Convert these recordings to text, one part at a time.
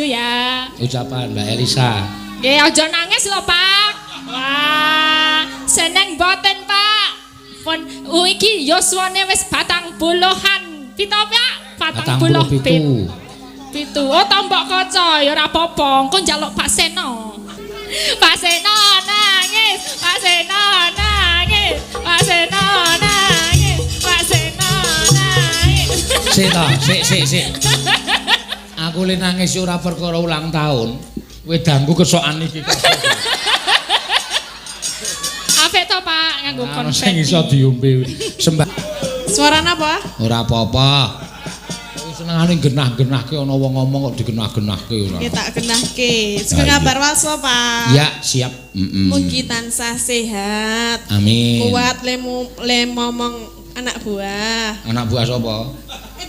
Ya. Ucapan Mbak Elisa. Nggih aja nangis lho, Pak. Wah, seneng boten, Pak. Pun iki yuswane wis 40-an. Pito, Pak? 47. Pitu. Oh, tombok kaca ya ora apa-apa. Engko njaluk Pak Seno. Pak Seno nangis. Pak Seno nangis. Pak Seno nangis. Pak Seno nangis. Sik. Aku le nangis ora perkara ulang tahun. Wedangku kesokan iki. Apik to, Pak, nganggo konfeti. Sing iso diombe sembah. Suarane apa? Ora apa-apa. Senengane genah-genahke ana wong ngomong kok digenah-genahke ora. Nggih tak genahke. Sing ngabar waso, Pak. Ya, siap. Mugi tansah sehat. Amin. Kuat le momong anak buah. Anak buah sapa?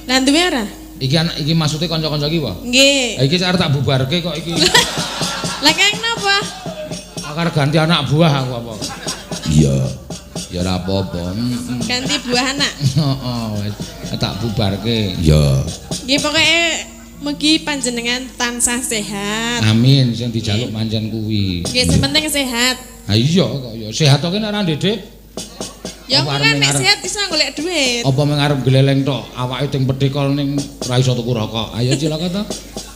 Lah duwe ora? Iki maksudnya kanca-kanca iki apa? Nggih. Iki arep tak bubarke kok iki. Lah keng napa? Aku arep ganti anak buah aku apa? Iya. Ya ora apa-apa. Ganti buah anak. Heeh, wis tak bubarke. Ya. Nggih pokoke mugi panjenengan tansah sehat. Amin, sing dijaluk pancen kuwi. Nggih sing penting sehat. Ha iya kok ya sehat kok nek ora ndedek. Ya kan nek sehat bisa golek duit. Apa mengarep gleleng tok, awake ting pedhekol ning ora iso tuku rokok. Ayo cilaka to.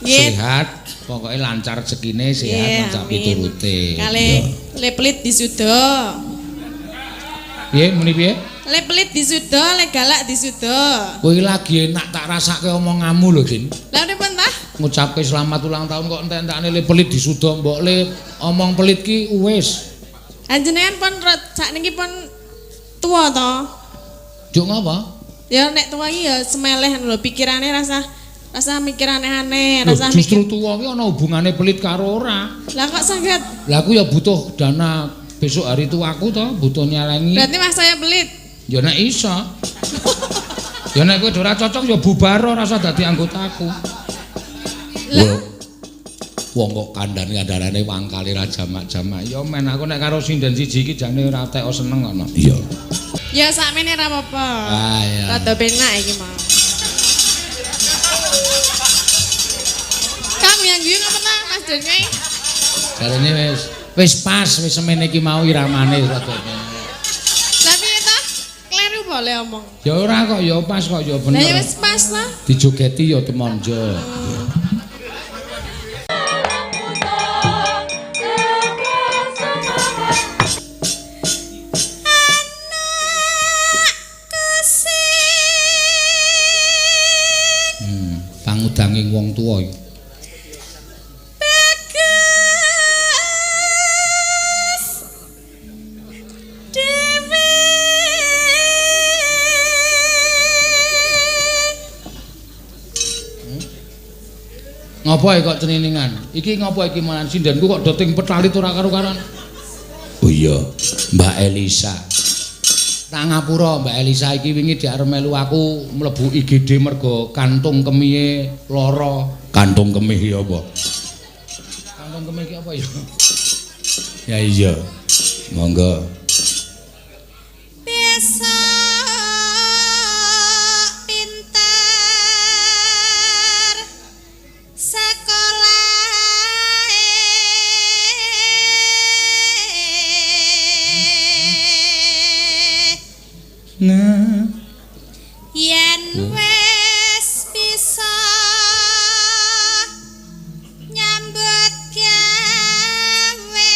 Sehat, pokoke lancar rezekine, sehat lancar piturute. Kale le pelit disuda. Piye muni piye? Le pelit disuda, le galak disuda. Kowe lagi enak tak rasake omonganmu lho, Din. Lah pripun ta? Ngucapke selamat ulang tahun kok entek-entekane le pelit disuda, mbok le omong pelit ki wis. Anjenengan pun sakniki pun tua to. Juk ngapa? Ya nek tua iki ya semeleh lho pikirane rasa mikir aneh-aneh, rasa justru tua ki ana hubungane pelit karo ora. Lah kok saged? Lah aku ya butuh dana besok hari tuaku to, butuh nyalengi. Berarti Mas saya pelit. Ya nek iso. Ya nek kowe ora cocok ya bubar ora usah dadi anggotaku. Lah wong kok kandhan-kandharane wangkali ra jamak-jamak. Ya men aku nek karo sinden siji iki jane ora teko seneng ngono. Iya. Ya sakmene ora apa-apa. Ah iya. Rada penak iki mah. Kamu yang guyu apa ta Mas Dene? Jarene wis pas wis semene iki mau iramane rada penak. Lah piye ta? Kleru boleh omong. Ya ora kok ya pas kok ya bener. Lah ya wis pas lah. Dijogeti ya temonjo. Pangudanging wong tuwa iki. Ngapa kok ceniningan? Iki ngapa iki malan sindenku kok doting petalit ora karo-karon. Oh iya, Mbak Elisa. Tak ngapura Mbak Elisa iki wingi diarep melu aku mlebu IGD mergo kantung kemihe lara. Kantung kemih ya apa? Kantung kemih iki apa ya? Ya iya. Monggo. Biasa Nah, yen wis bisa nyambut gawe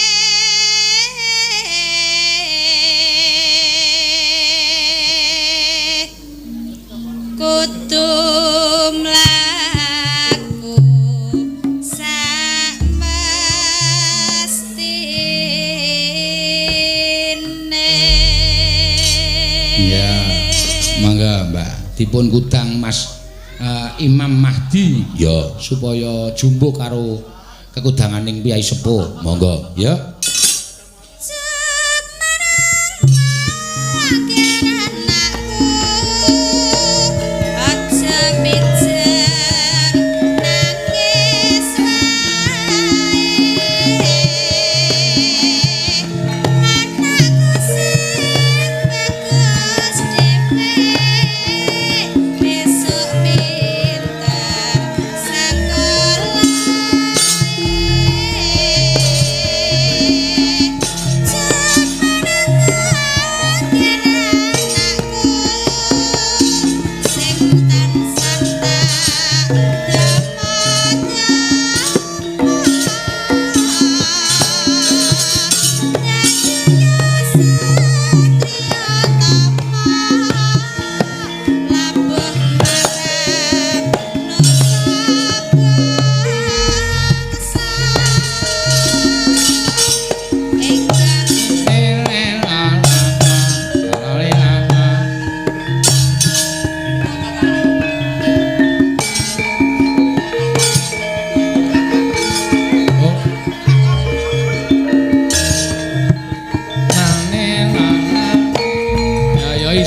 kudu mlaku sak mestine. ya, mangga Mbak. Dipun kudang Mas Imam Mahdi ya supaya jumbo karo kekudanganing piyai sepuh. Monggo, ya.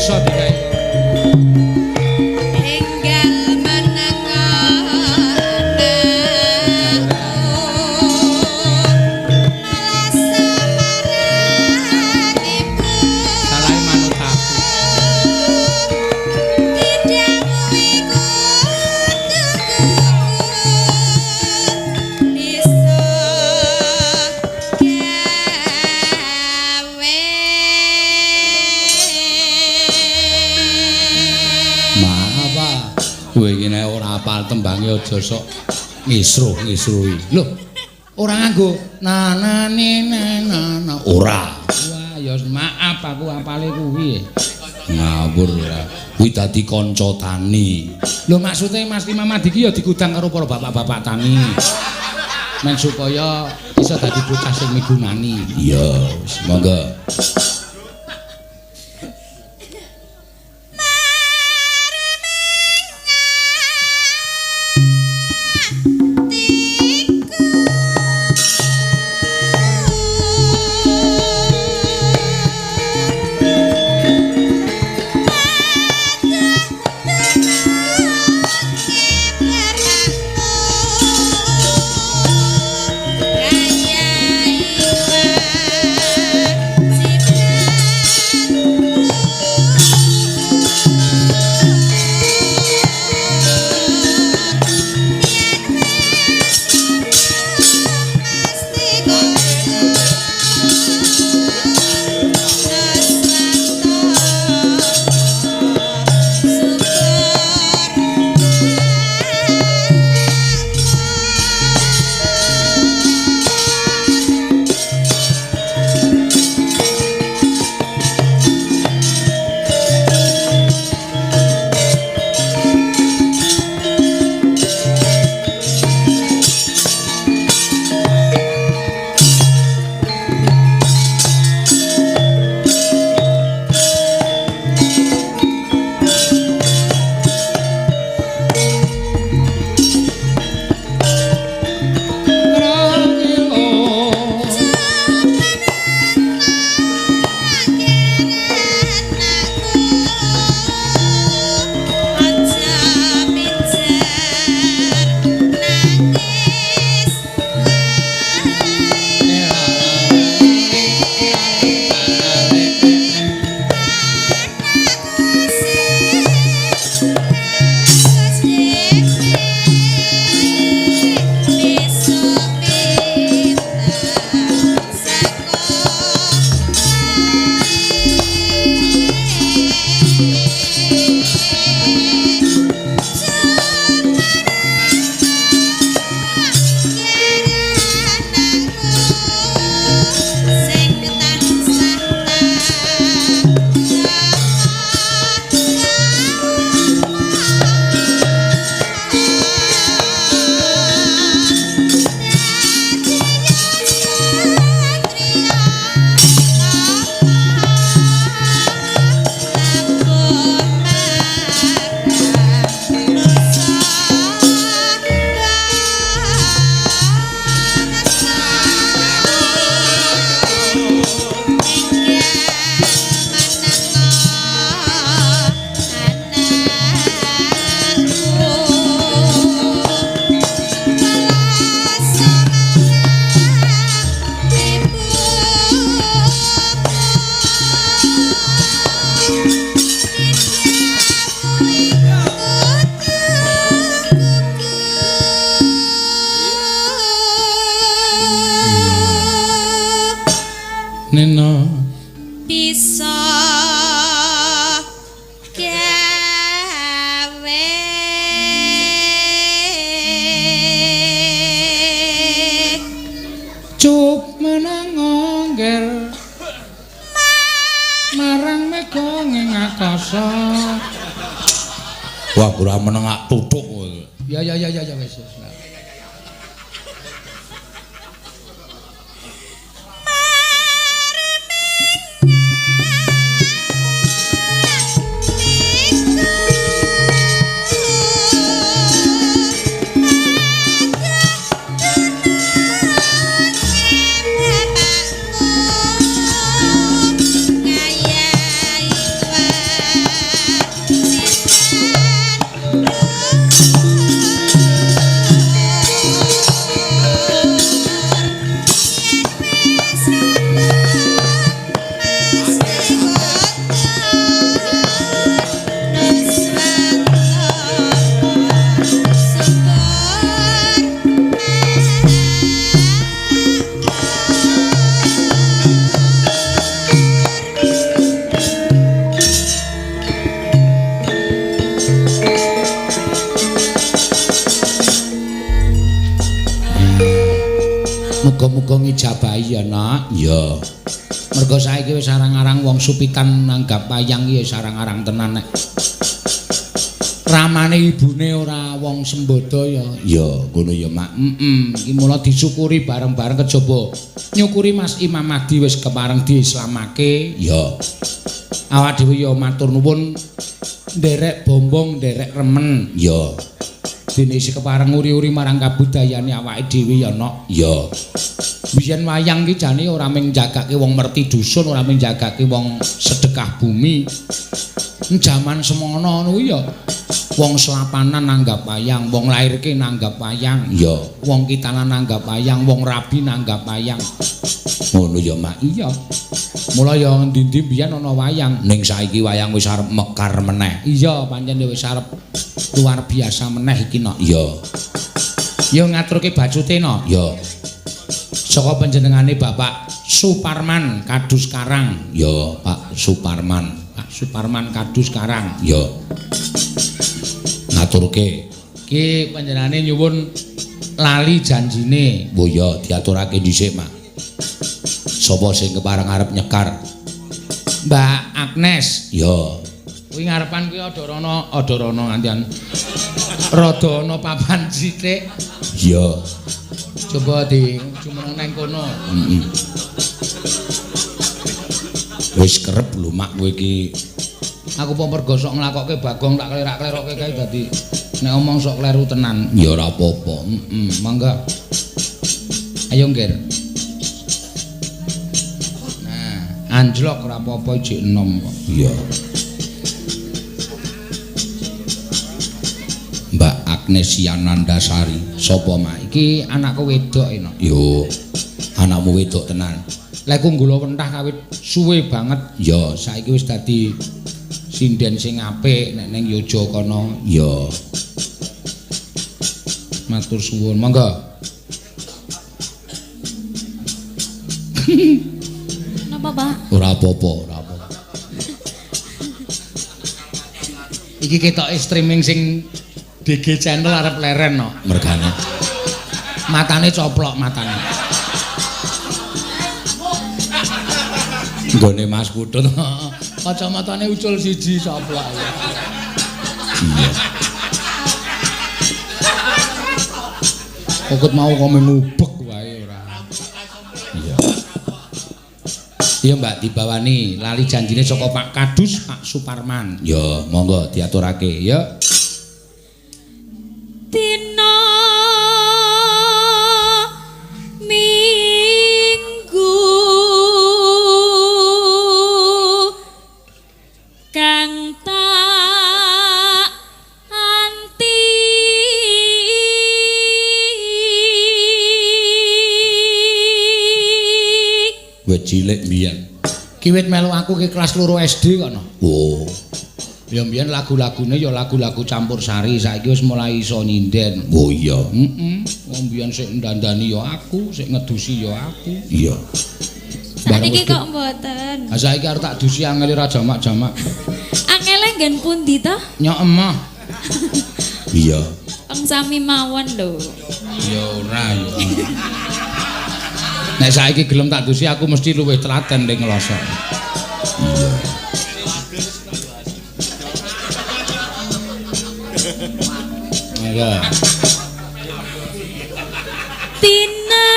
iso digawe. Tembange aja sok ngisruh-ngisruhi. Lho, ora nganggo nanane nana. Ora. Wah, ya maaf aku apale kuwi. Ngawur ya. Kuwi dadi kanca tani. Lho maksude Mas Imam iki ya digudang karo para bapak-bapak tani. Men supaya bisa dadi bocah sing migunani. Iya, monggo. Nena bisa gawe cup menang ngger marang mega ing akasa. Wah, ora menengak tutuk kowe. Ya wis. Muga-muga ngijabahi ya, Nak. Ya. Mergo saiki wis arang-arang wong supitan nanggap wayang iki arang-arang tenan nek. Ramane ibune ora wong sembodo ya. Ya, ngono ya, Mak. Iki mula disyukuri bareng-bareng kejaba nyukuri Mas Imam Mahdi wis kepareng diislamake. Ya. Awak dhewe ya matur nuwun nderek bombong, nderek remen. Ya. Dene isi kepareng uri-uri marang kabudayane awake dhewe ya, Nok. Ya. Biyen wayang ki jane ora mung jagake wong merti dusun, ora mung jagake wong sedekah bumi. Jaman semono ngono ya. Wong selapanan nanggap wayang, wong lairke nanggap wayang. Ya, wong kitanan nanggap wayang, wong rabi nanggap wayang. Ngono ya, Mak. Iya. Mula ya ndi-ndi biyen ana wayang, ning saiki wayang wis arep mekar meneh. Iya, pancen wis arep luar biasa meneh iki, Nok. Ya. Ya ngaturke bacute, Nok. Ya. Saka panjenengane Bapak Suparman Kadus Karang. Ya, Pak Suparman. Pak Suparman Kadus Karang. Ya. Ngaturke. Ki panjenengane nyuwun lali janjine. Oh ya, diaturake dhisik, Mak. Sapa sing kepareng arep nyekar? Mbak Agnes. Ya. Kuwi ngarepan kuwi ada rono ngantian. Rada ana papan sithik. Ya. Coba di jumeneng nang kono. Wis kerep lho, Mak, kowe iki. Aku apa mergo sok nglakokke Bagong tak klerak-klerokke kae dadi nek omong sok kleru tenan. Ya ora apa-apa. Mangga. Ayo ngger. Nah, anjlok ora apa-apa jek enom kok. Iya. Mbak Agnes Yanandasari. Sapa, Mak? Iki anakku wedok enak. Yo, anakmu wedok tenan. Lek kunggula wentah kawit suwe banget. Ya, saiki wis dadi sinden sing apik nek ning Yoja kono. Ya. Matur suwun. Monggo. Napa, Pak? Ora apa-apa, ora apa. Iki ketoke streaming sing DG channel arep leren no, mergane. Matane coplok matane. Nggone Mas Putut. Kacamatane ucul siji coplok. Iya. Pokok mau kome ngubek wae ora. Iya. Iya, Mbak, dibawani lali janjine saka Pak Kadus, Pak Suparman. Ya, monggo diaturake ya. Dina Minggu kang tak anti wit cilik mbiyen. Ki wit melu aku ki kelas 2 SD kono. Oh. Ya mbiyen lagu-lagune ya lagu-lagu campursari, saiki wis mulai iso nyinden. Oh iya. Wong mbiyen sik ndandani ya aku, sik ngedusi ya aku. Iya. Saiki kok mboten. Ha saiki arep tak dusi angel ora jamak-jamak. Angele nggen pundi to? Nyok emah. Iya. Wong sami mawon lho. Ya ora ya. Nek saiki gelem tak dusi aku mesti luwih telaten ning nglosok. Iya. Ya. Tina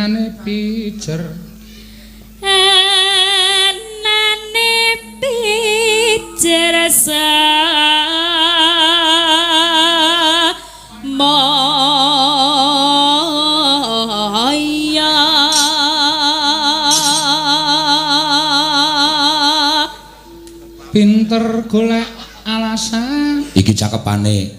mune pijer anane pijer moya pinter golek alasan iki cakepane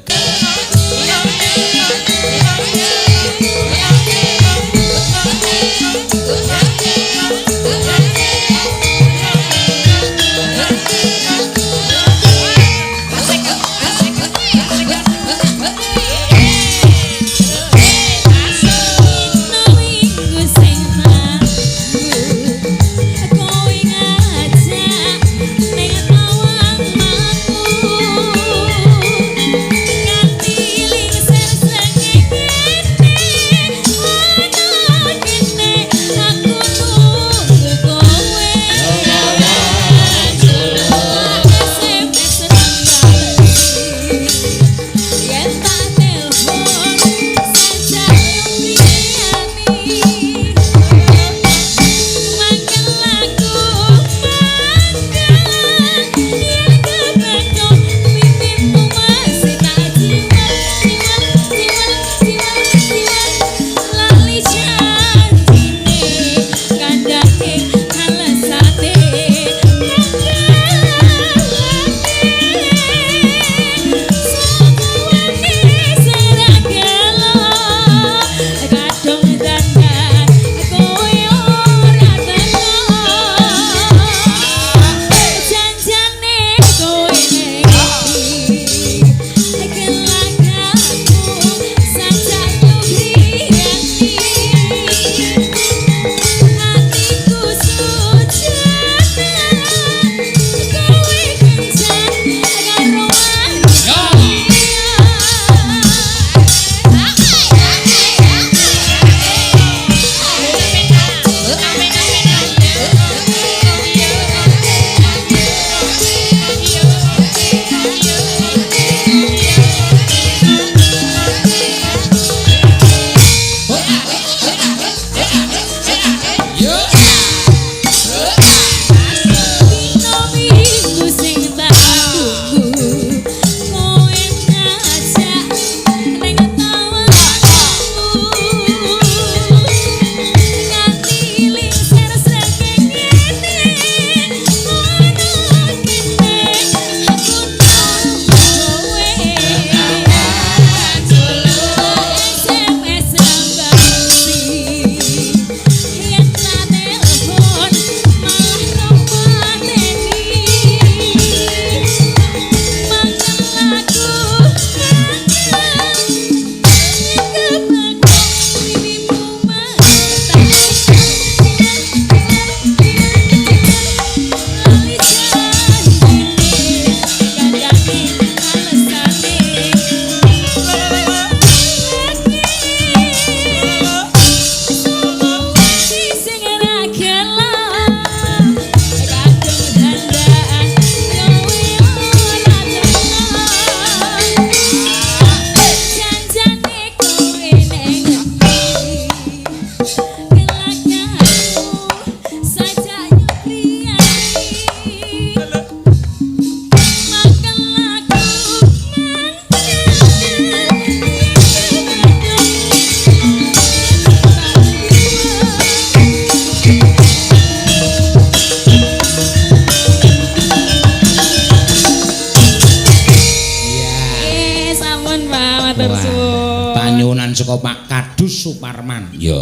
saka Pak Kadus Suparman. Ya.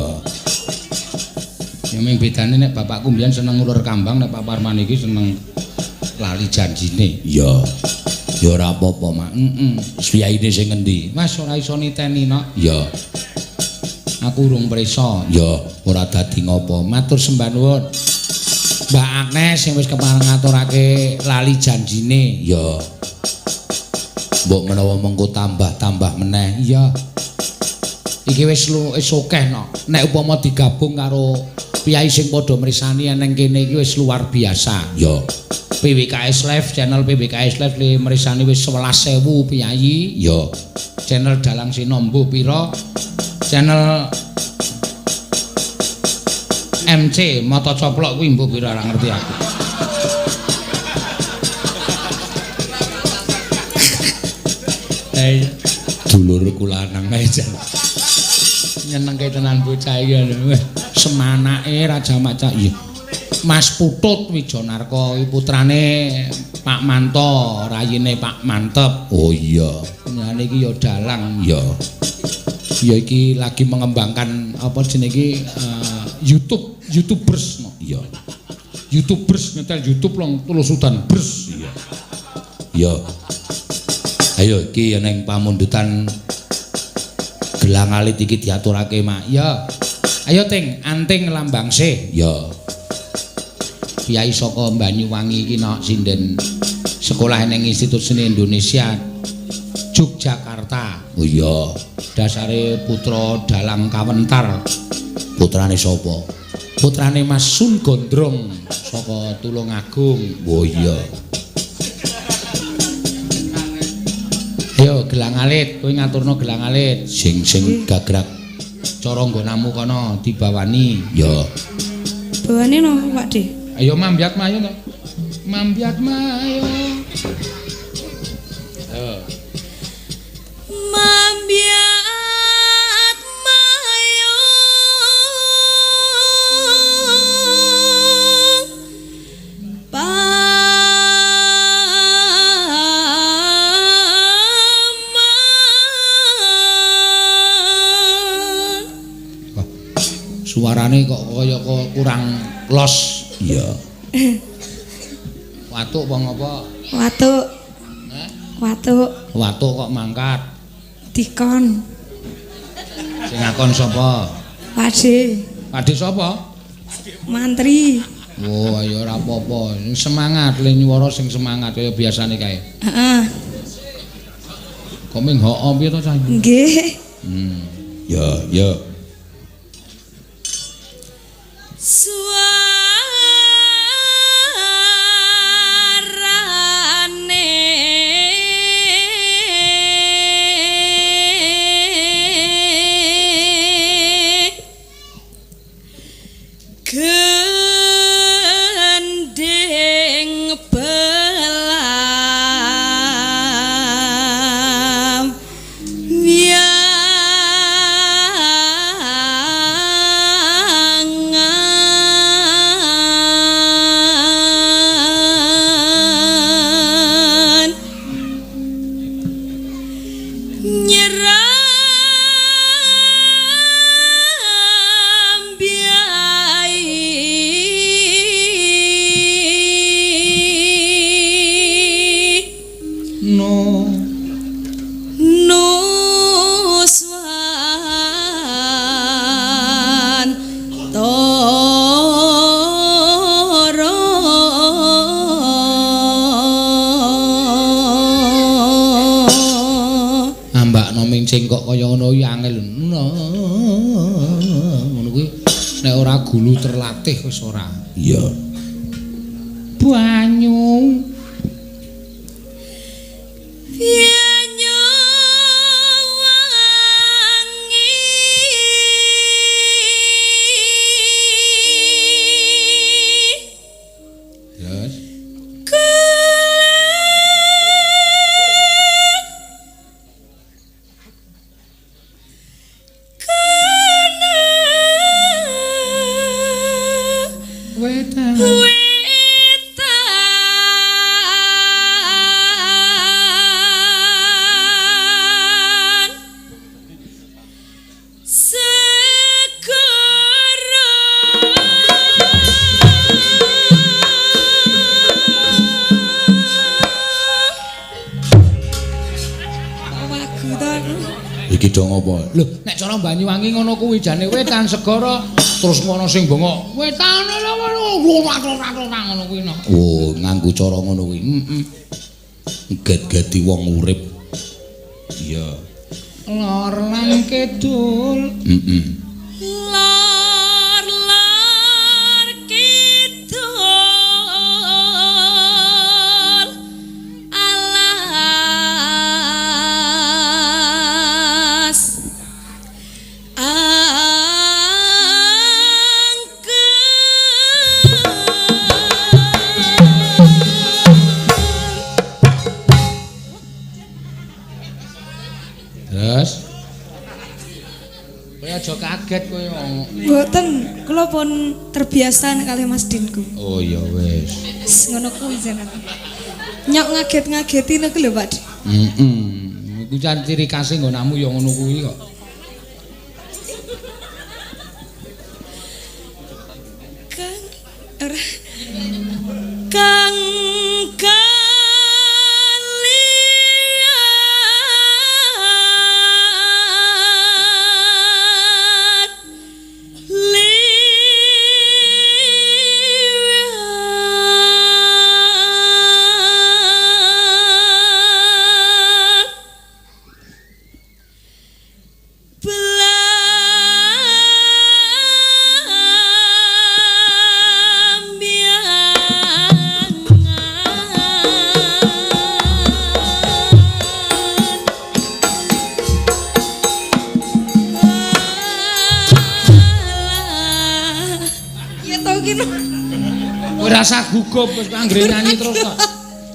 Ya ming bedane nek bapakku mbiyen seneng ngulur kambang, nek Pak Parman iki seneng lali janjine. Ya. Ya ora apa-apa, Mak. Siyaine sing ngendi? Mas ora iso niteni, Nok. Ya. Aku urung prisa. Ya, ora dadi ngopo. Matur sembah nuwun. Mbak Agnes sing wis kepareng ngaturake lali janjine. Ya. Mbok menawa mengko tambah meneh. Iya. Iki wis akeh, Nok. Nek upama digabung karo piyai sing padha mrisani nang kene iki wis luar biasa. Ya. PWKS Live, channel PWKS Live li mrisani wis 11.000 piyai. Ya. Channel Dalang Sinombo pira? Channel MC Mata Coplok kuwi mbok pira ora ngerti aku. Eh, dulurku lanang ae jan. Nyenengke tenan bocah iki lho. Semanake Raja Maca iya. Mas Putut Wijanarka iki putrane Pak Manto, rayine Pak Mantep. Oh iya. Nyane iki ya dalang ya. Ya iki lagi mengembangkan apa jenenge iki YouTubers no. Iya. YouTubers nyetel YouTube long tulusudan bers iya. Iya. Ayo iki ya ning pamundutan gelang alit iki diaturake mak. Ya. Ayo Ting, anting lambangse. Ya. Kiai saka Banyuwangi iki nok sinden sekolah ning Institut Seni Indonesia Yogyakarta. Oh iya, dasare putra dalang kawentar. Putrane sapa? Putrane Mas Sun Gondrong saka Tulungagung. Oh iya. Ayo gelang alit, kowe ngaturno gelang alit. Sing gagrak cara nggonamu kono dibawani. Ya. Bawane no, Pak De. Ayo mambyat mayo to. Mambyat mayo. Mambyat mayo. Suarane kok kaya kurang los. Iya. Watuk apa ngapa? Watuk. Hah? Watuk. Watuk kok mangkat. Dikon. Sing ngakon sapa? Pade. Pade sapa? Mantri. Oh, ya ora apa-apa. Semangat le nyuwara sing semangat kaya biasane kae. Heeh. Kok ming hoo piye to cah? Nggih. Ya, ya. Suarane gending belam wiangan nyerambiai No. Nuswan toro Ambak nomincing kok kaya ngono iki angel. Ngono kuwi nek ora gulu terlatih wis ora. Iya. Banyu Yanyo wangi Yes. Wetan. Wetan segara wagu to Iki dong apa? Lho, nek cara Banyuwangi ngono kuwi jane wetan segara terus ngono sing bengok. Wetan ngono kuwi no. Oh, nganggo cara ngono kuwi. Get-geti wong urip. Iya. Lor lan kidul. lor lor kidul alas Terus kowe aja kaget kowe. Mboten, kula pun terbiasa nek kalih Mas Dinku. Oh ya wis. Wis ngono kuwi jenengan. Nyok ngaget-ngageti niku lho, Pak. Iku jan ciri khase nggonanmu ya ngono kuwi kok. Kang rasa gugup wis anggere nyanyi terus kok.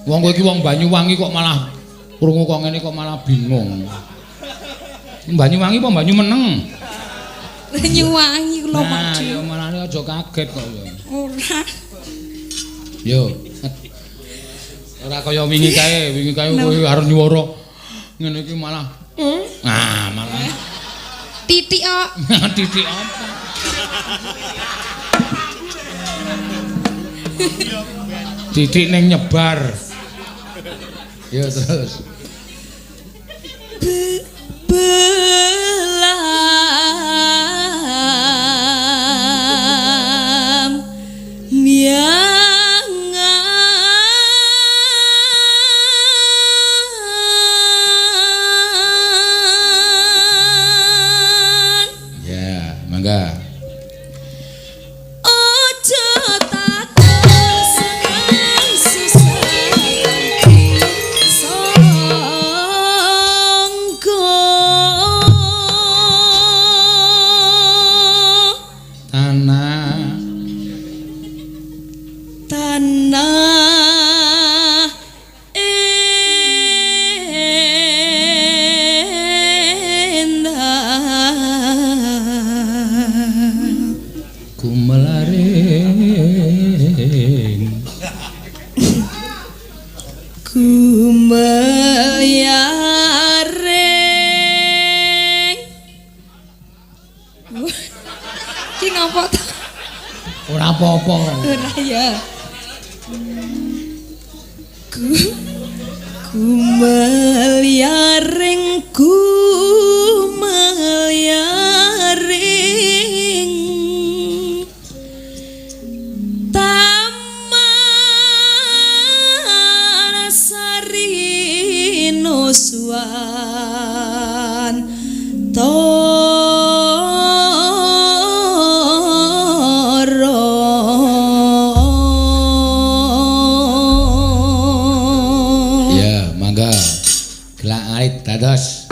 Wong kowe iki wong Banyuwangi kok malah krungu kok ngene kok malah bingung. Banyuwangi apa Banyumeneng? Banyuwangi kula Pak. Nah, ya malah aja kaget kok ya. Ora. Yo. Ora kaya wingi kae kowe arep nyuwara ngene iki malah. Nah, malah Titik kok. titik apa? Titik ning nyebar. Ya terus. Belam miangan. Ya, mangga. Ora apa-apa. Ora ya. Kumelyaring Taman Sari Nusuan dados.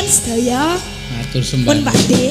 sedaya. Matur sembah. Pun Pakde.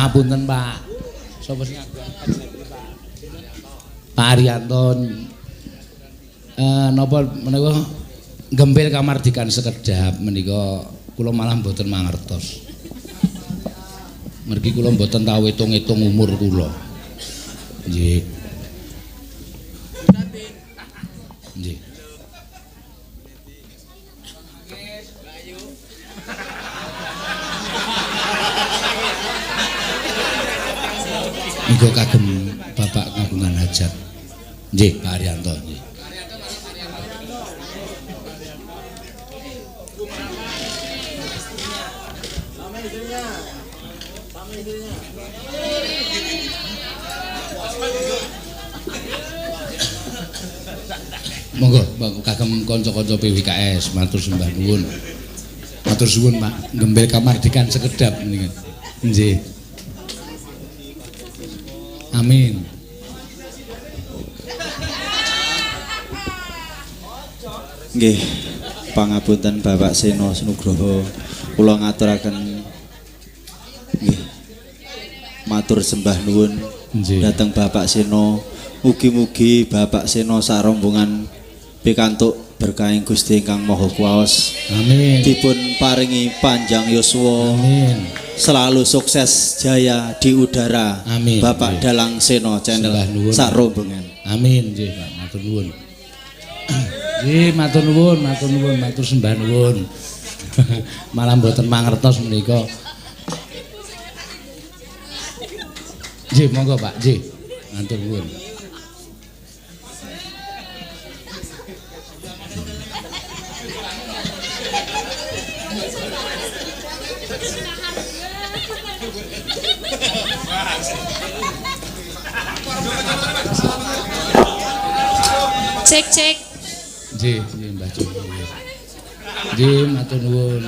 Punten Pak. Sapa sing Pak Arianto napa menika gempil kamardikan sekedhap menika kula malah mboten mangertos. Mergi kula mboten tau hitung-hitung umur kula. Nggih. Nggih. Niku kagem Bapak ngagungan hajat. Nggih, Pak Arianto nggih. Monggo, kagem kanca-kanca PWKS matur sembah nuwun. Matur suwun, Pak. Gembel kamardikan sekedhap niku. Nggih. Amin. Nggih, pangapunten Bapak Seno Nugroho. Kula ngaturaken nggih. Matur sembah nuwun dhateng Bapak Seno. Mugi-mugi Bapak Seno sak rombongan pikantuk berkahing Gusti Ingkang Maha Kuwaos. Amin. Dipun paringi panjang yuswa. Amin. Selalu sukses jaya di udara. Amin. Bapak Dalang Seno Channel sak rombongan. Amin nggih, Pak. Matur nuwun. Nggih, matur nuwun, matur nuwun, matur sembah nuwun. Malah mboten mangertos menika. Nggih, monggo Pak, nggih. Matur nuwun. Cek. Nggih, nggih Mbah Jo. Nggih, matur nuwun.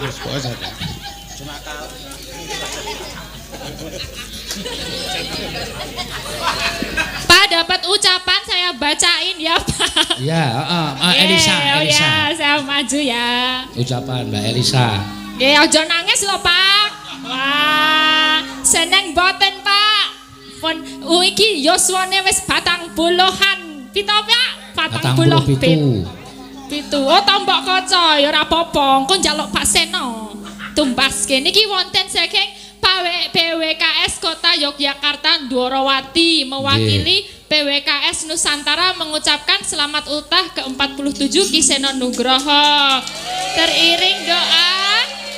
Wis kok saja. Pak, dapat ucapan saya bacain ya, Pak. Ya, Elisa. Ya, saya maju ya. Ucapan Mbak Elisa. Nggih, aja nangis lho, Pak. Wah, seneng boten, Pak. Pun iki yuswane wis 40-an. Pito, Pak? 47. Oh, tombok kaca ya ora apa-apa. Engko njaluk Pak Seno. Tumbaske niki wonten saking PWKS Kota Yogyakarta Dworowati mewakili PWKS Nusantara mengucapkan selamat ultah ke-47 Ki Seno Nugroho. Teriring doa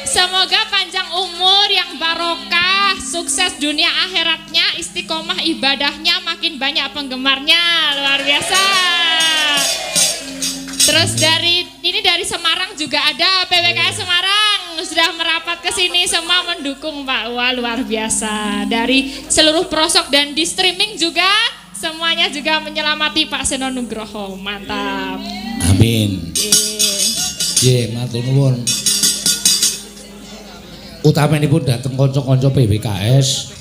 semoga panjang umur yang barokah, sukses dunia akhiratnya, istiqomah ibadahnya, makin banyak penggemarnya, luar biasa. Terus dari Semarang juga ada PWKS Semarang sudah merapat ke sini semua mendukung Pak. Wah, luar biasa. Dari seluruh pelosok dan di streaming juga semuanya juga menyelamati Pak Seno Nugroho. Mantap. Amin. Matur nuwun. Utaminipun dateng kanca-kanca PWKS.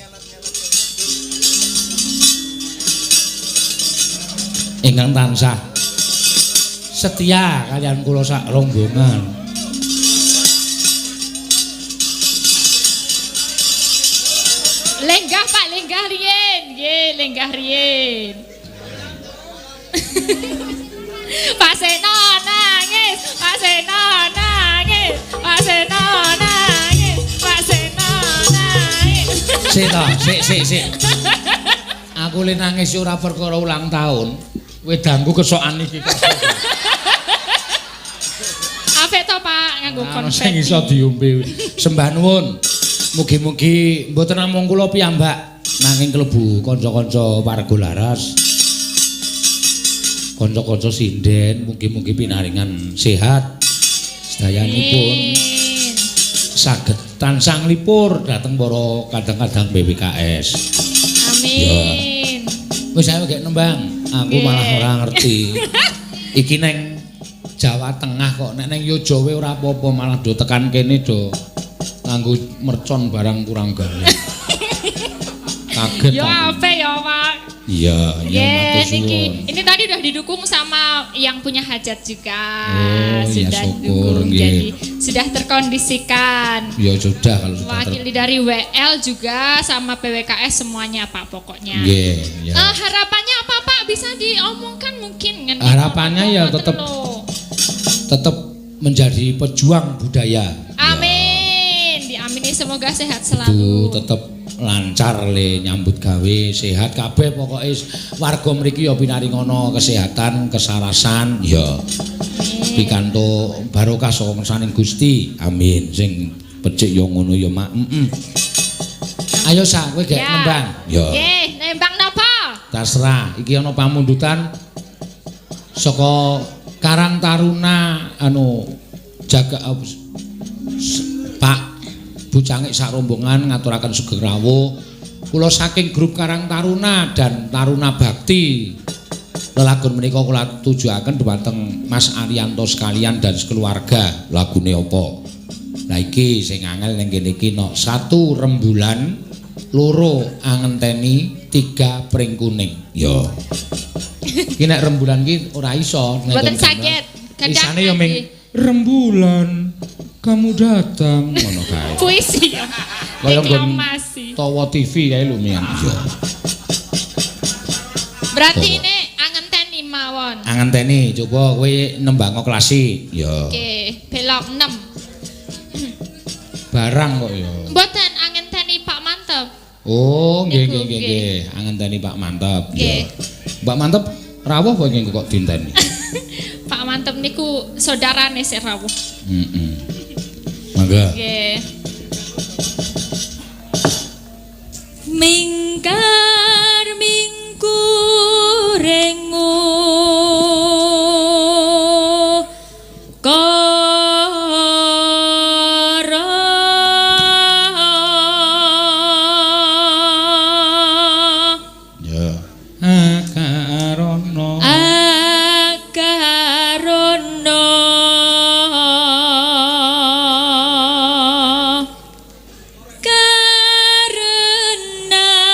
Ingkang tansah setia kalian kula sak rombongan. Lenggah Pak, lenggah riyen. Nggih, lenggah riyen. Pak Seno nangis, Pak Seno nangis, Pak Seno nangis, Pak Seno nangis. Sik. Aku le nangis ora perkara ulang tahun. Wedangku kesokan iki. Ape to Pak nganggo konfeti. Sing iso diombe. Sembah nuwun. Mugi-mugi mboten namung kula piyambak nanging klebu kanca-kanca warga laras. Kanca-kanca sinden mugi-mugi pinaringan sehat sedayanipun. Saged tansah nglipur dhateng para kadang-kadang BWKS. Amin. Wis ayo gek nembang. Aku malah ora ngerti. Iki neng Jawa Tengah kok nek neng Yojawe ora apa-apa malah do tekan kene do nganggo mercon barang kurang gawe. Kaget Yo aku. ape ya Pak. Iya, matur suwun. Ini tadi udah didukung sama yang punya hajat juga. Oh, sudah ya syukur, didukung, nggih. jadi sudah terkondisikan. Ya sudah kalau sudah Wakili dari WL juga sama PWKS semuanya Pak pokoknya. Nggih, ya. Harapannya apa Pak? Bisa diomongkan mungkin kan? Harapannya ya tetap menjadi pejuang budaya. Amin. Diamini semoga sehat Itu selalu. tetap lancar le nyambut gawe sehat kabeh pokoke warga mriki ya pinaringana kesehatan kesarasan ya pikantuk barokah saka ngersaning Gusti amin sing becik ya ngono ya mak ayo sak kowe gek nembang ya nggih nembang napa terserah iki ana pamundutan saka Karang Taruna jaga Pak Bucangik sak rombongan ngaturaken sugeng rawuh kula saking grup Karang Taruna dan Taruna Bakti. Lelagon menika kula tujuaken dhumateng Mas Arianto sekalian dan sekeluarga. Lagune apa? Lah iki sing angel ning kene iki no 1 rembulan, 2 angenteni, 3 pring kuning. Yo. Iki nek rembulan iki ora iso mboten saged. Isane ya ming rembulan kamu datang ngono kae. Puisi ya. Kaya nggon Deklamasi. Tawa TV kae lho mian. Berarti ini angenteni mawon. Angenteni coba kowe nembang klasik. Ya. Oke, belok 6. Barang kok ya. Mboten angenteni Pak Mantep. Oh, nggih Niku, nggih nggih. Angenteni Pak Mantep. Nggih. Ya. Mbak Mantep rawuh kok nggih kok dinteni. Pak Mantep niku saudarane sik rawuh. Heeh. Mangga. Nggih. Mingkar mingkurengu Ya. Akarono. karena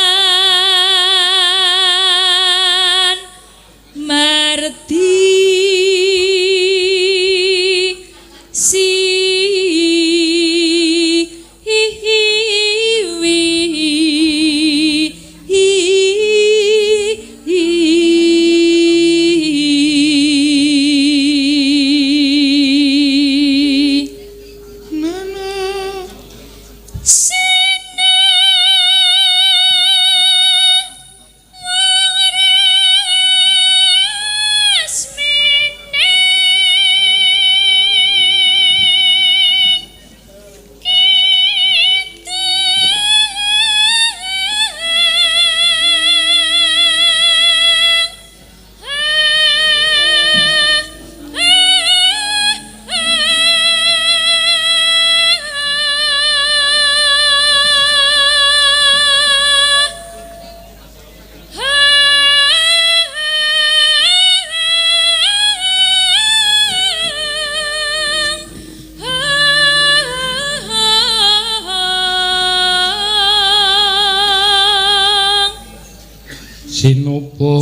Sinupa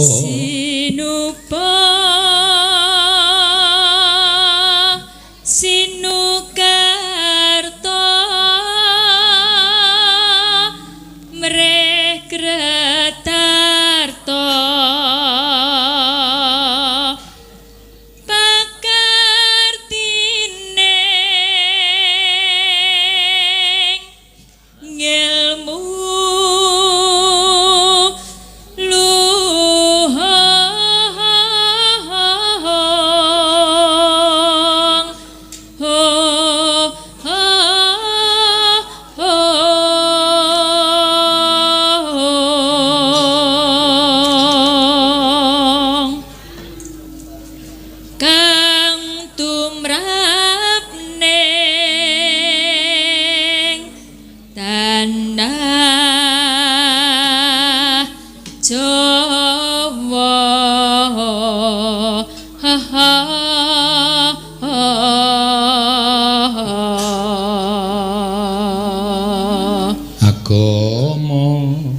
Sinukarta mreh Kretarta pakartine ngilmu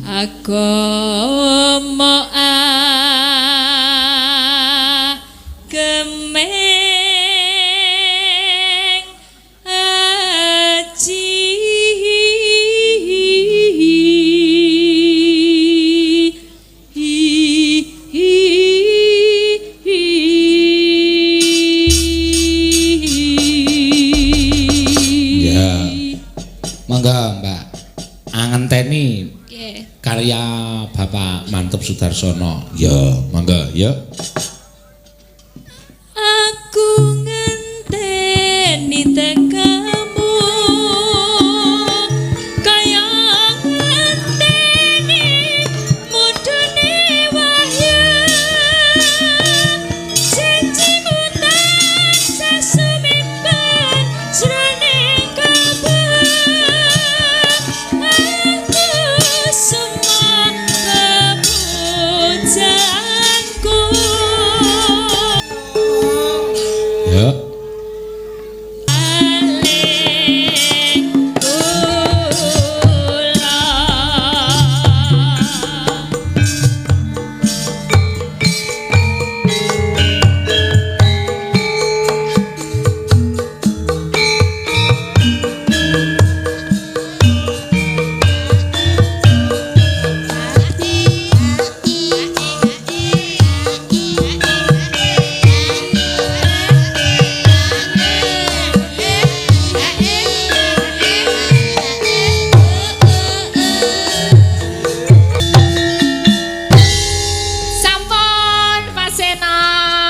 agama gemeng aji ya mangga Mbak angenteni karya Bapak Mantep Sudarsono. Ya, mangga, ya. Aku ngenteni tekamu kaya ngenteni mudune wahyu janjimu tansah sumimpen jroning kabeh aku semua kepujaanku. Ya.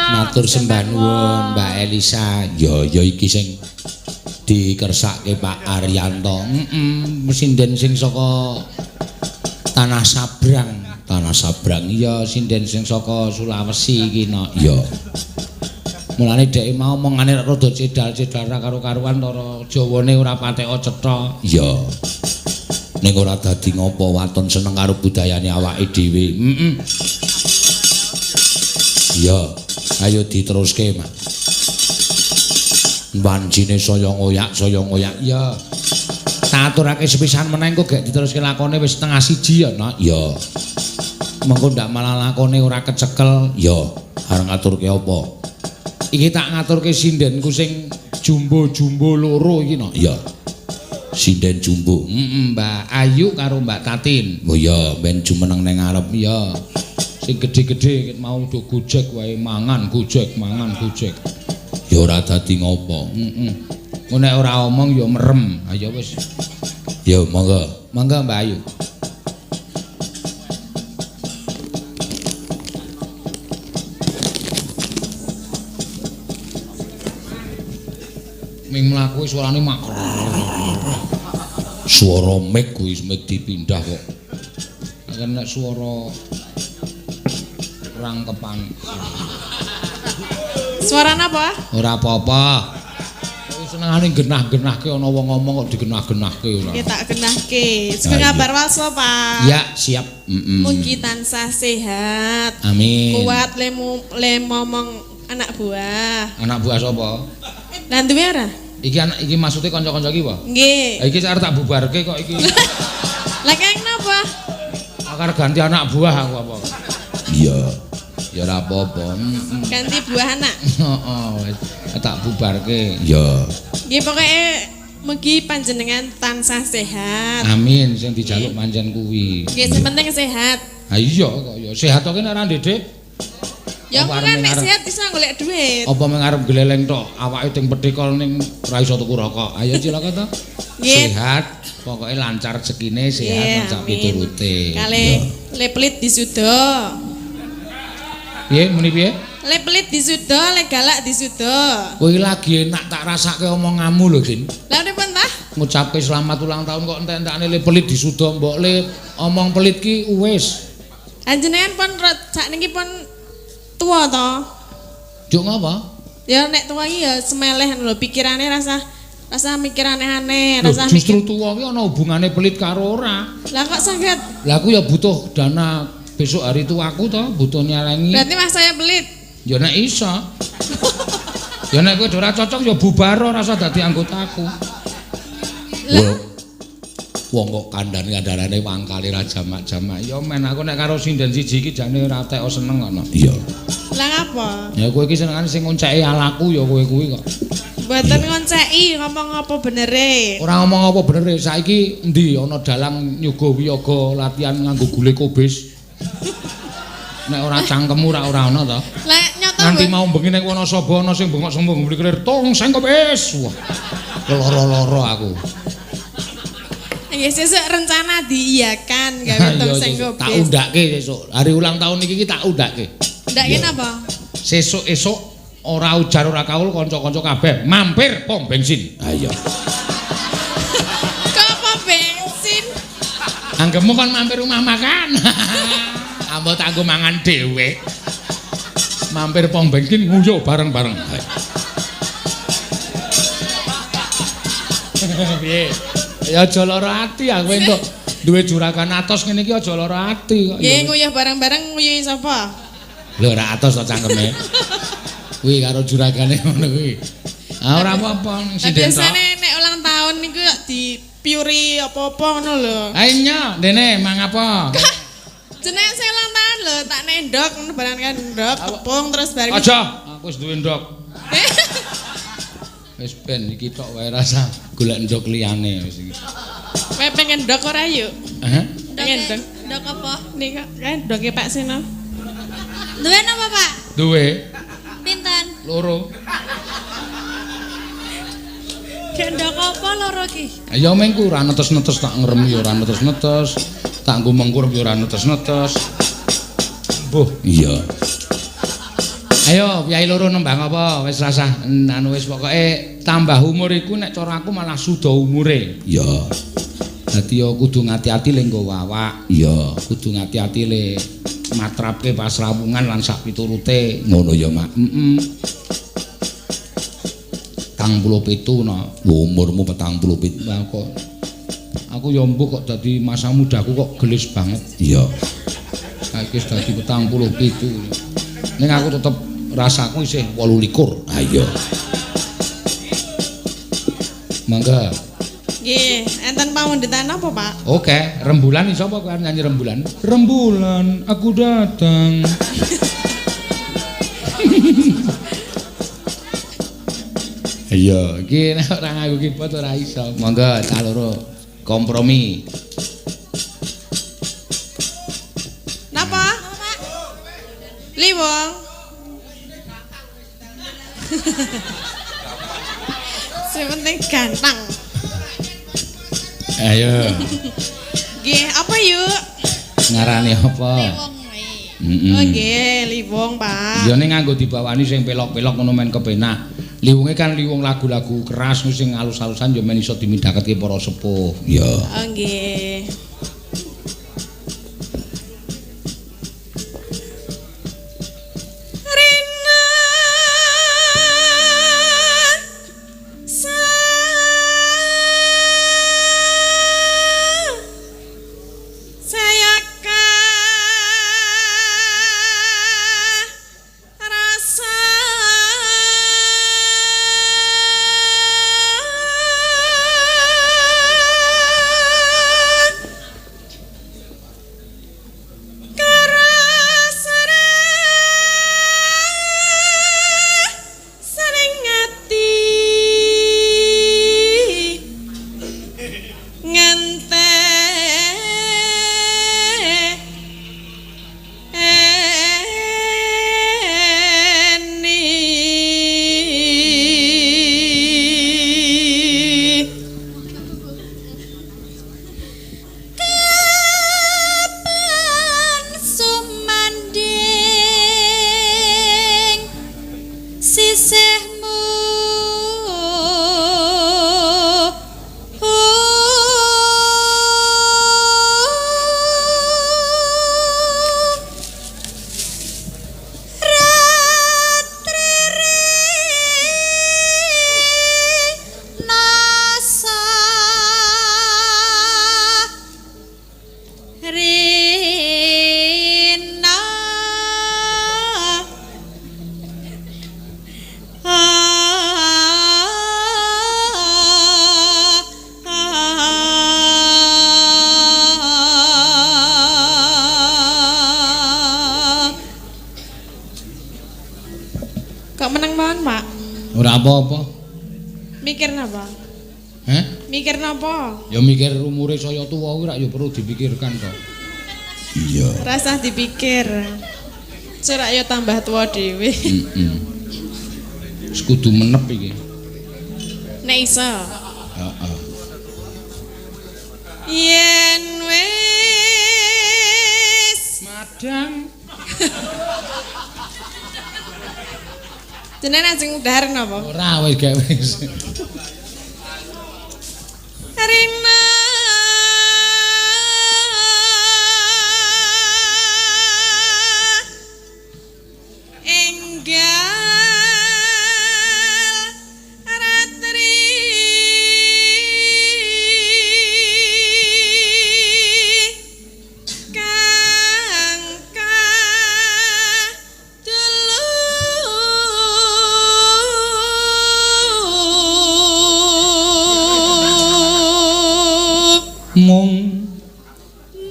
Matur sembah nuwun Mbak Elisa. Ya iki sing dikersake Pak Ariyanto. Sinden sing saka Tanah Sabrang. Tanah Sabrang iya sinden sing saka Sulawesi iki no. Ya. Mulane dhek mau omongane rada cedal-cedal ra karo-karuan cara Jawane ora patek cetha. Ya. Ning ora dadi ngopo waton seneng karo budayane awake dhewe. Ya. Ayo diteruske, Mas. Wancine saya ngoyak. Ya. Tak aturake sepisan meneh kok gek diteruske lakone wis setengah siji ya, Nak. Ya. Mengko ndak malah lakone ora kecekel. Ya, arep ngaturke apa? Iki tak ngaturke sindenku sing jumbo-jumbo loro iki, Nak. Ya. Sinden jumbo. Mbak Ayu karo Mbak Tatin. Oh ya, ben jumeneng ning ngarep ya. Sing gedhe-gedhe mau do gojek wae mangan gojek. Ya ora dadi ngopo. Engko nek ora omong ya merem. Ayo wis. Ya monggo. Monggo Mbak Ayu. Ming mlaku suarane mak. Suara mic kuwi mic dipindah kok. Nek suara kurang kepan. Suarane apa? Ora apa-apa. Wis senengane genah-genahke ana wong ngomong kok digenah-genahke ora. Nggih tak genahke. Sing kabar waso, Pak. Ya, siap. Mugi tansah sehat. Amin. Kuat le ngomong anak buah. Anak buah sapa? Lah duwe ora? Iki maksude kanca-kanca iki apa? Nggih. Iki arep tak bubarke kok iki. Lah keng napa? Akar ganti anak buah aku apa? Iya. Ya ora apa-apa. Ganti buah anak. Heeh, tak bubarke. Ya. Nggih pokoke mugi panjenengan tansah sehat. Amin, sing dijaluk pancen kuwi. Nggih sing penting sehat. Ha iya kok ya. Sehat kok nek ora Ndek. Ya Apa kan arep nek ngarep- sehat bisa golek duit. Apa mengarep gleleng tok, awake ting pedhekol ning ora iso tuku rokok. Ayo cilaka to. Nggih. Sehat, pokoke lancar rezekine, sehat Nggih, lancar amin. piturute. Kalih le pelit disuda. Piye muni piye? Le pelit disuda, le galak disuda. Kowe lagi enak tak rasake omonganmu lho, Sin. Lah pripun ta? Ngucapke selamat ulang tahun kok entek-entekane le pelit disuda, mbok le omong pelit ki wis. Panjenengan pun sakniki pun tua to. Juk ngapa? Ya nek tua iki ya semeleh lho pikirane rasa mikir aneh-aneh, Loh, rasa justru mikir. tuwa ki ana hubungane pelit karo ora. Lah kok saged? Lah aku ya butuh dana besok hari tuaku to, butuh nyarengi. Berarti mas saya pelit. Ya nek iso. Ya nek kowe ora cocok ya bubar ora usah dadi anggotaku. Lah Wong kok kandhan-kandharane wangkali ra jamak-jamak. Ya men aku nek karo sinden siji iki jane ora teko seneng ngono. Iya. lah ngapa? Ya kowe iki senengane sing ngonceki alaku ya kowe kuwi kok. Mboten ngonceki ngomong apa benere. Ora ngomong apa bener saiki endi ana dalang nyoga wiyaga latihan nganggo gule kobis. Nek ora cangkemmu ora ana to. Lah nyoto Nganti mau bengi ning Wonosaba ana sing bengok-sembung mrikir tong sing kobis. Wah. Loro-loro aku. Ya sesuk rencana diiyakan gawe tong sing Tak kobis. undake sesuk. Hari ulang tahun iki tak undake. Ndak kene apa? Sesuk-esuk ora ujar ora kaul kanca-kanca kabeh mampir pom bensin. Ha iya. Kok apa bensin? Anggemu kan mampir rumah makan. Ambo tak nggo mangan dhewe. Mampir pom bensin nguyuh bareng-bareng. Piye? Ya aja lara ati aku entuk duwe juragan atos ngene iki aja lara ati kok. Nggih nguyuh bareng-bareng nguyuhi sapa? Lho ora atos to cangkeme. Kuwi karo juragane ngono kuwi. Ah ora apa-apa Lah sinden tok. biasane nek ulang tahun niku ya dipiuri apa-apa ngono lho. Ayo Dene mang apa? Jenenge sing ulang tahun lho, tak nendok ngono barang kan ndok tepung terus bareng. Aja, aku wis duwe ndok. Wis ben iki tok wae rasa golek ndok liyane wis iki. Kowe pengen ndok ora yuk? Heh. Pengen ndok. Ndok apa? Nih kok kan ndoke Pak Seno. Duwe napa, Pak? Duwe Pinten? loro. Ndok apa loro ki? Ya mengku ora netes-netes tak ngrem ya ora netes-netes. Tak nggo mengkurep ya ora netes-netes. Mbuh, iya. Ayo, piyai loro nembang apa? Wis rasah anu wis pokoke tambah umur iku nek cara aku malah suda umure. Iya. Dadi ya kudu ngati-ati le nggo wawak. Iya, kudu ngati-ati le matrapke pas rawungan lan sak piturute. Ngono ya, Mak. Heeh. 47 no. Umurmu 47 kok. Aku ya mbok kok dadi masa mudaku kok gelis banget. Iya. Saiki wis dadi 47. Ning aku tetep rasaku isih 28. Ha iya. Mangga. Nggih, enten pamundutan apa, Pak? Oke, rembulan iso apa kowe nyanyi rembulan? Rembulan aku datang. Iya, iki nek ora nganggo keyboard ora iso. Monggo cah loro kompromi. Napa? Liwong. Sing penting ganteng. Ayo, Nggih, apa yuk? ngarani apa? Heeh. Oh nggih, liwong, Pak. Ya ning nganggo dibawani sing pelok-pelok ngono men kepenak. Liwunge kan liwung lagu-lagu keras sing alus-alusan ya men iso dimindakake para sepuh. Ya. Oh nggih. Kok meneng mawon, Pak? Ora apa-apa. Mikir napa? Heh? Mikir napa? Ya mikir umure saya tuwa kuwi rak ya perlu dipikirkan to. Iya. Rasah dipikir. Cerak yo tambah tua dhewe. Heeh. Wis kudu menep iki. Nek iso. Heeh. Yen wis Madang. jenengan ajeng dahar napa? Ora wis gak wis. Rina enggal ratri kang Mung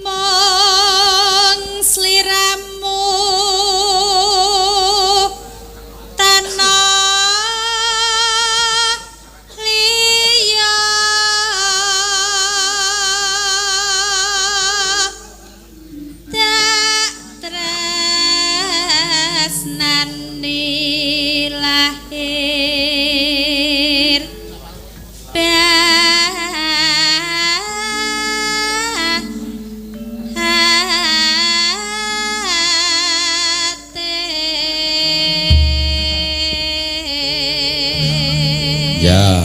mong sliramu tanah liya tak tresnani lahir ya.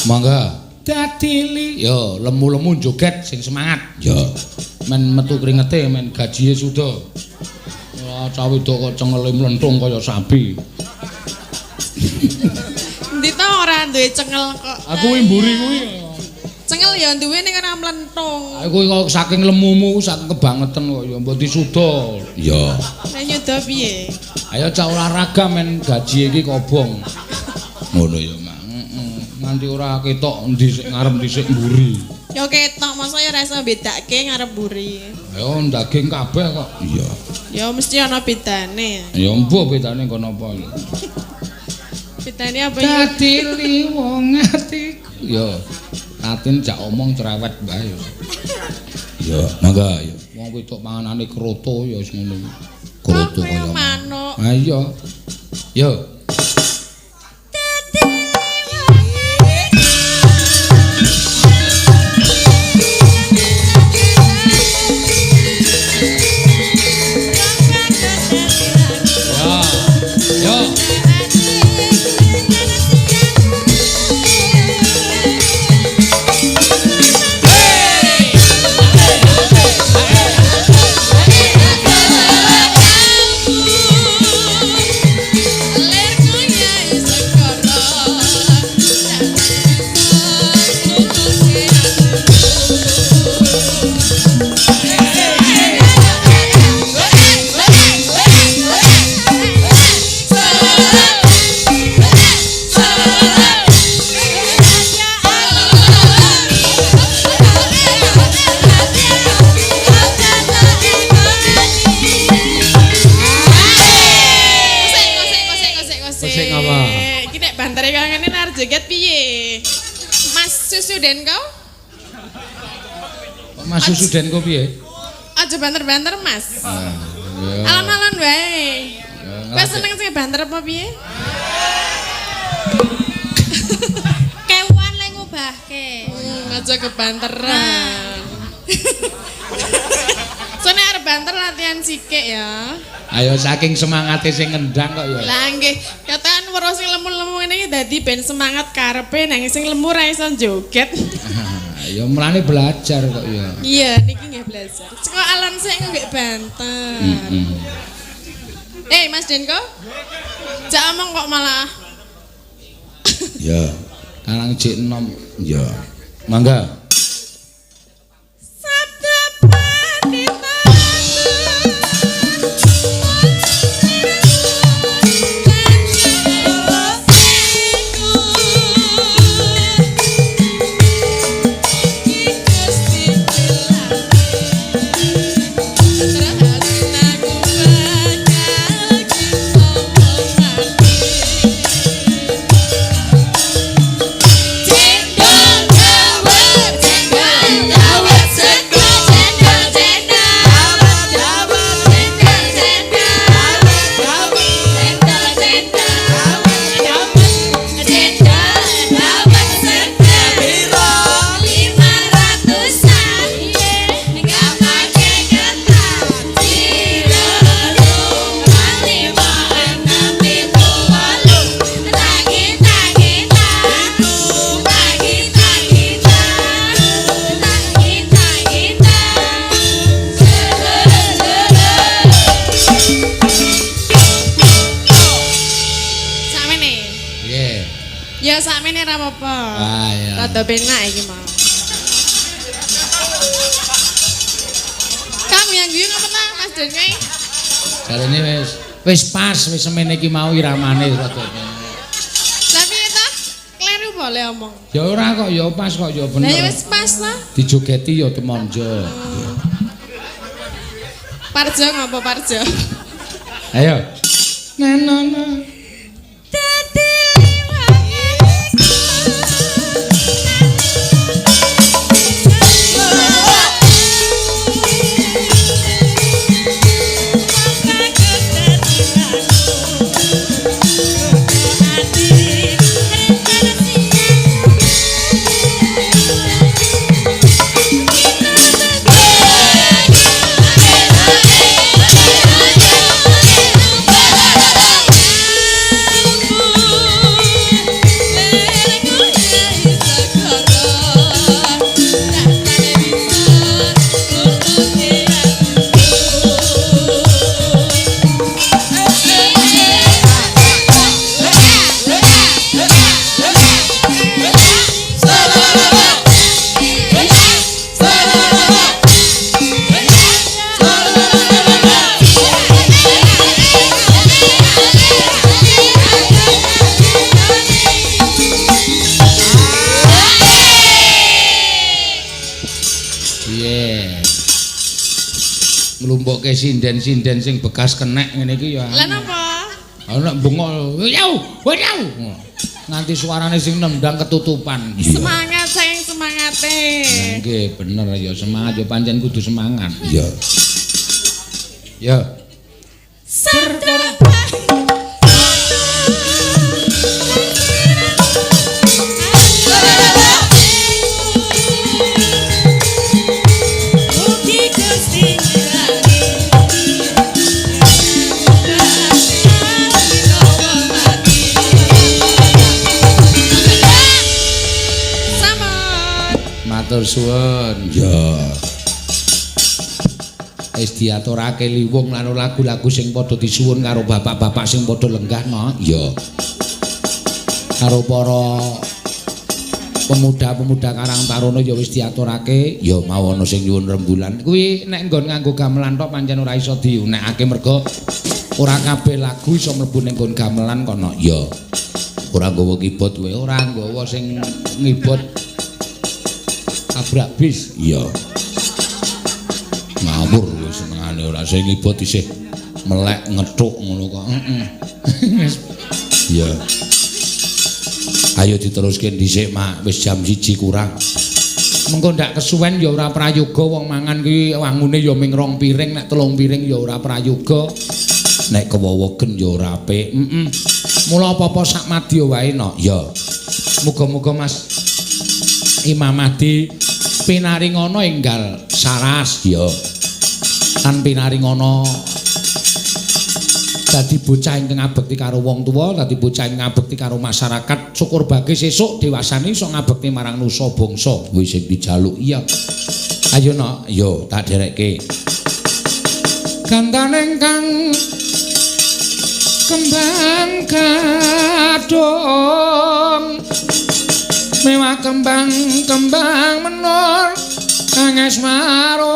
Mangga. Dadili. Yo, lemu-lemu joget sing semangat. Yo. Men metu kringete, men gajine suda. Ora cah wedok kok cengele mlentung kaya sapi. Endi to ora duwe cengel kok. Aku kuwi mburi kuwi. Cengel ya duwe ning ora mlentung. Aku kok saking lemumu saking kebangetan kok ya mbok disuda. Iya. Nek nyuda piye? Ayo cak olahraga men gaji iki kobong. Ngono ya, Mak. Nganti ora ketok endi sik ngarep dhisik mburi. Ya ketok masa ya ora iso bedake ngarep buri. Ayo daging kabeh kok. Iya. Ya mesti ana bedane. Ya mbuh bedane kono apa iki. Bedane apa ya? Dadili wong atiku. Ya. Atin jak omong cerewet bae. Ya, mangga ya. Wong wedok panganane kroto ya wis ngono. Kroto kaya manuk. Ha iya. Yo. Joget piye? Mas Susuden kau? Mas Susuden kau piye? Aja banter-banter, Mas. Ya. Alon-alon wae. Kowe seneng sing banter apa piye? Kewan lek ngubahke. Aja kebanteran. Soale arep banter latihan sikik ya. Ayo saking semangate sing ngendang kok ya. Lah nggih, kataan weruh sing lemu-lemu ngene iki dadi ben semangat karepe nang sing lemu ra iso joget. Ya mulane belajar kok ya. Iya, niki nggih belajar. Saka alon sik nggih banter. Mas Denko? Jak omong kok malah. Ya, karang jek enom. Ya. Mangga. ora apa-apa. Ah iya. Rada penak iki mau. Kamu yang guyu apa ta Mas Dene? Jarene wis pas wis semene iki mau iramane rada. Tapi eta kleru boleh omong. Ya ora kok ya pas kok ya bener. Lah ya wis pas lah. Dijogeti ya temonjo. Parjo ngapa Parjo? Ayo. Nenono. Dadi liwat. Nglumpukke sinden-sinden sing bekas kenek ngene iki ya. Lah napa? Ana bengok, "Yau, yau." Nganti suarane sing nendang ketutupan. Semangat sayang semangate. Nggih, bener ya semangat ya pancen kudu semangat. Ya. Ya. Matur suwun. Ya. Wis diaturake liwung lan lagu-lagu sing padha disuwun karo bapak-bapak sing padha lenggah no. Ya. Karo para pemuda-pemuda Karang Taruna ya wis diaturake, ya mau ana sing nyuwun rembulan. Kuwi nek nggon nganggo gamelan tok pancen ora iso diunekake mergo ora kabeh lagu iso mlebu ning nggon gamelan kono. Ya. Ora nggawa keyboard kowe, ora nggawa sing ngibot abrak bis. Iya. Ngawur wis senengane ora sing ngibot isih melek ngethuk ngono kok. Iya. Ayo diteruske dhisik, Mak. Wis jam 1 kurang. Mengko ndak kesuwen ya ora prayoga wong mangan kuwi wangune ya ming 2 piring, nek 3 piring ya ora prayoga. Nek kewowegen ya ora apik. Mula apa-apa sak madya wae no. Ya. Muga-muga Mas Imam Mahdi pinaringana enggal saras ya. Lan pinaringana dadi bocah ingkang ngabekti karo wong tuwa, dadi bocah ingkang ngabekti karo masyarakat, syukur bagi sesuk dewasane iso ngabekti marang nusa bangsa. Wis sing dijaluk iya. Ayo no, yo tak derekke. Gandane kang kembang kadong mewah kembang-kembang menor kang asmaro